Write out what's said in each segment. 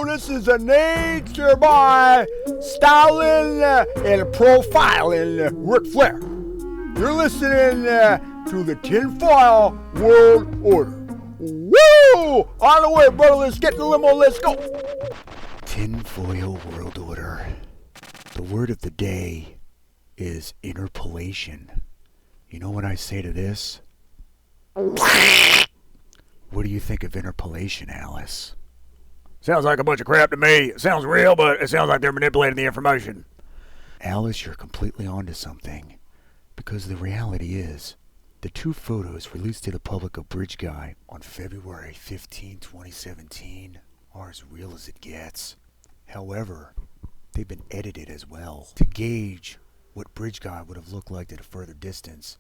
Whoa, this is a nature by styling and profiling Ric Flair. You're listening to the Tinfoil World Order. Woo! On the way, brother. Let's get the limo. Let's go. Tinfoil World Order. The word of the day is interpolation. You know what I say to this? What do you think of interpolation, Alice? Sounds like a bunch of crap to me. It sounds real, but it sounds like they're manipulating the information. Alice, you're completely onto something. Because the reality is, the two photos released to the public of Bridge Guy on February 15, 2017 are as real as it gets. However, they've been edited as well. To gauge what Bridge Guy would have looked like at a further distance,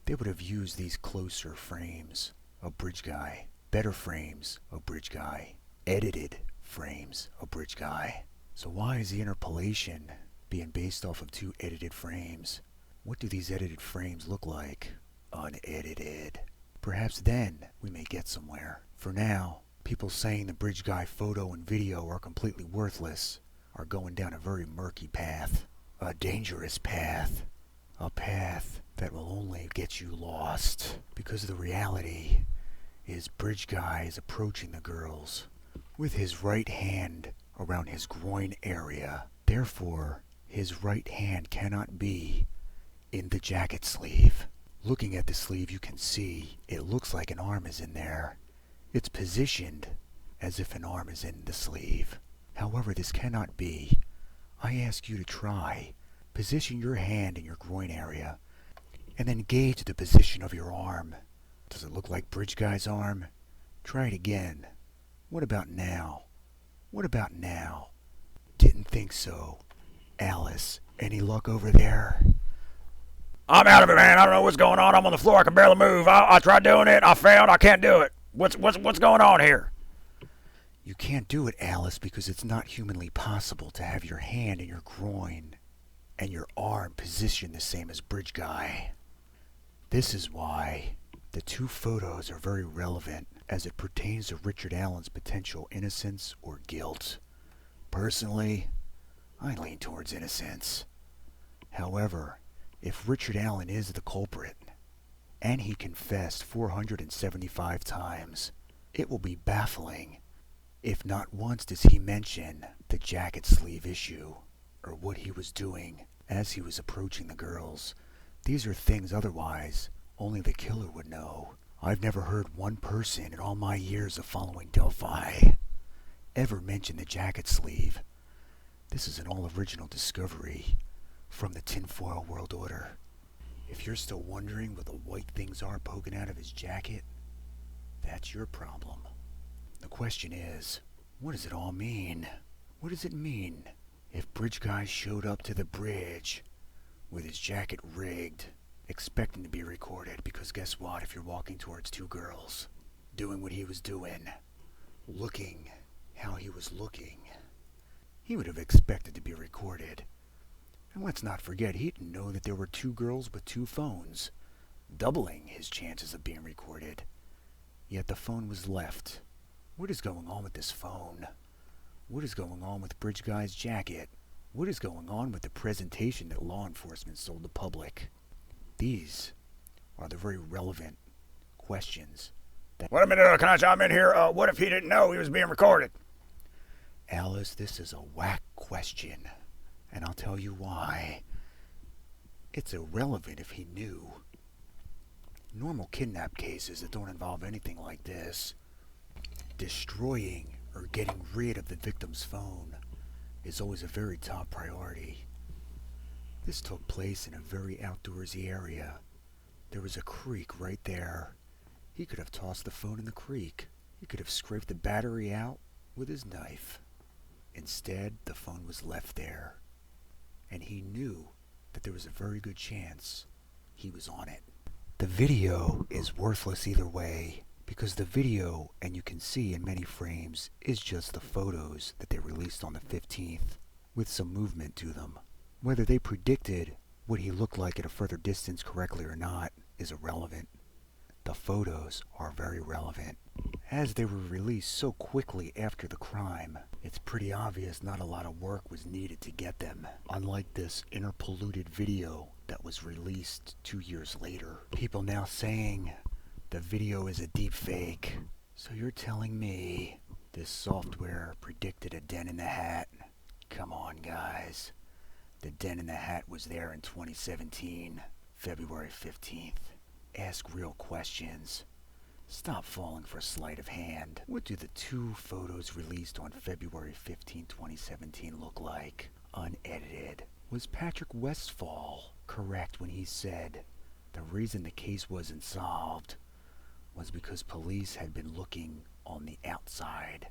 they would have used these closer frames of Bridge Guy, better frames of Bridge Guy, edited frames of Bridge Guy. So why is the interpolation being based off of two edited frames? What do these edited frames look like? Unedited. Perhaps then we may get somewhere. For now, people saying the Bridge Guy photo and video are completely worthless are going down a very murky path. A dangerous path. A path that will only get you lost. Because the reality is Bridge Guy is approaching the girls with his right hand around his groin area. Therefore, his right hand cannot be in the jacket sleeve. Looking at the sleeve, you can see it looks like an arm is in there. It's positioned as if an arm is in the sleeve. However, this cannot be. I ask you to try. Position your hand in your groin area and then gauge the position of your arm. Does it look like Bridge Guy's arm? Try it again. What about now? What about now? Didn't think so. Alice, any luck over there? I'm out of it, man. I don't know what's going on. I'm on the floor. I can barely move. I tried doing it. I failed. I can't do it. What's going on here? You can't do it, Alice, because it's not humanly possible to have your hand in your groin and your arm positioned the same as Bridge Guy. This is why the two photos are very relevant as it pertains to Richard Allen's potential innocence or guilt. Personally, I lean towards innocence. However, if Richard Allen is the culprit, and he confessed 475 times, it will be baffling if not once does he mention the jacket sleeve issue, or what he was doing as he was approaching the girls. These are things otherwise only the killer would know. I've never heard one person in all my years of following Delphi ever mention the jacket sleeve. This is an all-original discovery from the Tinfoil World Order. If you're still wondering what the white things are poking out of his jacket, that's your problem. The question is, what does it all mean? What does it mean if Bridge Guy showed up to the bridge with his jacket rigged, expecting to be recorded? Because guess what? If you're walking towards two girls, doing what he was doing, looking how he was looking, he would have expected to be recorded. And let's not forget, he didn't know that there were two girls with two phones, doubling his chances of being recorded. Yet the phone was left. What is going on with this phone? What is going on with Bridge Guy's jacket? What is going on with the presentation that law enforcement sold the public? These are the very relevant questions. Wait a minute, can I chime in here? What if he didn't know he was being recorded? Alice, this is a whack question, and I'll tell you why. It's irrelevant if he knew. Normal kidnap cases that don't involve anything like this, destroying or getting rid of the victim's phone, is always a very top priority. This took place in a very outdoorsy area. There was a creek right there. He could have tossed the phone in the creek. He could have scraped the battery out with his knife. Instead, the phone was left there. And he knew that there was a very good chance he was on it. The video is worthless either way, because the video, and you can see in many frames, is just the photos that they released on the 15th, with some movement to them. Whether they predicted what he looked like at a further distance correctly or not is irrelevant. The photos are very relevant. As they were released so quickly after the crime, it's pretty obvious not a lot of work was needed to get them. Unlike this interpolluted video that was released 2 years later. People now saying the video is a deep fake. So you're telling me this software predicted a dent in the hat? Come on, guys. The dent in the hat was there in 2017, February 15th. Ask real questions. Stop falling for sleight of hand. What do the two photos released on February 15, 2017 look like, unedited? Was Patrick Westphal correct when he said the reason the case wasn't solved was because police had been looking on the outside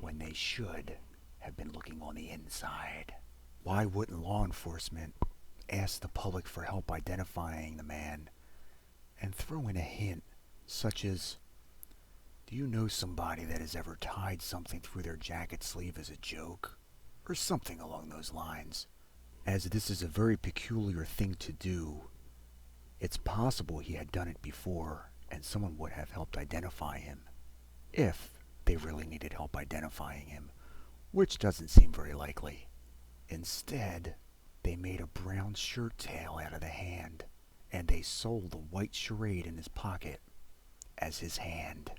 when they should have been looking on the inside? Why wouldn't law enforcement ask the public for help identifying the man and throw in a hint such as, do you know somebody that has ever tied something through their jacket sleeve as a joke? Or something along those lines. As this is a very peculiar thing to do, it's possible he had done it before and someone would have helped identify him. If they really needed help identifying him, which doesn't seem very likely. Instead, they made a brown shirt tail out of the hand, and they sold the white charade in his pocket as his hand.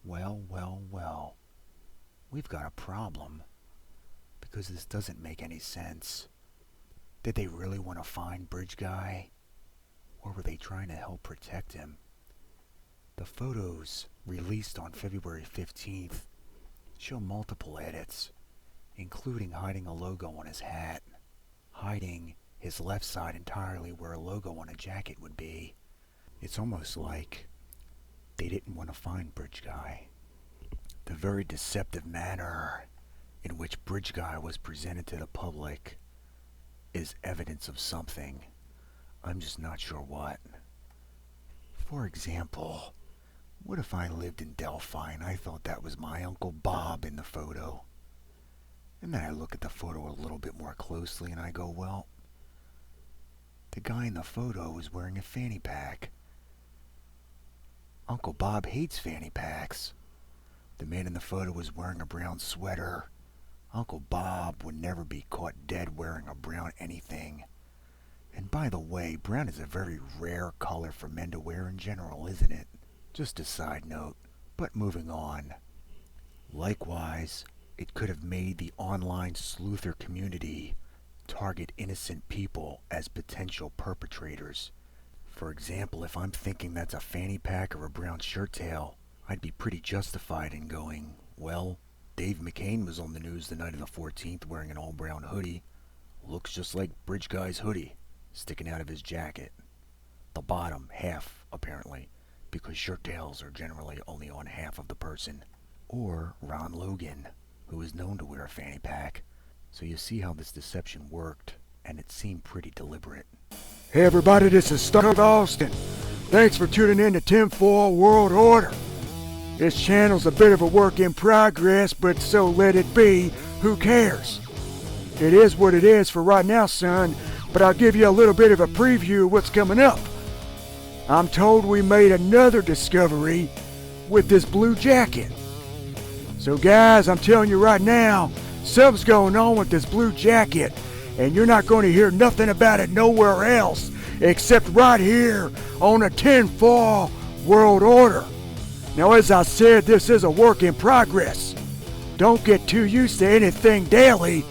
Well, well, well. We've got a problem, because this doesn't make any sense. Did they really want to find Bridge Guy, or were they trying to help protect him? The photos released on February 15th show multiple edits, including hiding a logo on his hat, hiding his left side entirely where a logo on a jacket would be. It's almost like they didn't want to find Bridge Guy. The very deceptive manner in which Bridge Guy was presented to the public is evidence of something. I'm just not sure what. For example, what if I lived in Delphi and I thought that was my Uncle Bob in the photo? And then I look at the photo a little bit more closely and I go, well, the guy in the photo is wearing a fanny pack. Uncle Bob hates fanny packs. The man in the photo was wearing a brown sweater. Uncle Bob would never be caught dead wearing a brown anything. And by the way, brown is a very rare color for men to wear in general, isn't it? Just a side note. But moving on. Likewise, it could have made the online sleuther community target innocent people as potential perpetrators. For example, if I'm thinking that's a fanny pack or a brown shirt tail, I'd be pretty justified in going, well, Dave McCain was on the news the night of the 14th wearing an all-brown hoodie. Looks just like Bridge Guy's hoodie, sticking out of his jacket. The bottom half, apparently, because shirt tails are generally only on half of the person. Or Ron Logan, who is known to wear a fanny pack. So you see how this deception worked, and it seemed pretty deliberate. Hey everybody, this is Stark Austin. Thanks for tuning in to Tinfoil World Order. This channel's a bit of a work in progress, but so let it be. Who cares? It is what it is for right now, son, but I'll give you a little bit of a preview of what's coming up. I'm told we made another discovery with this blue jacket. So guys, I'm telling you right now, something's going on with this blue jacket, and you're not going to hear nothing about it nowhere else except right here on a Tinfoil World Order. Now, as I said, this is a work in progress. Don't get too used to anything daily,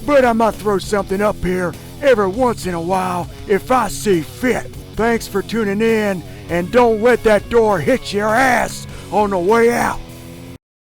but I might throw something up here every once in a while if I see fit. Thanks for tuning in, and don't let that door hit your ass on the way out.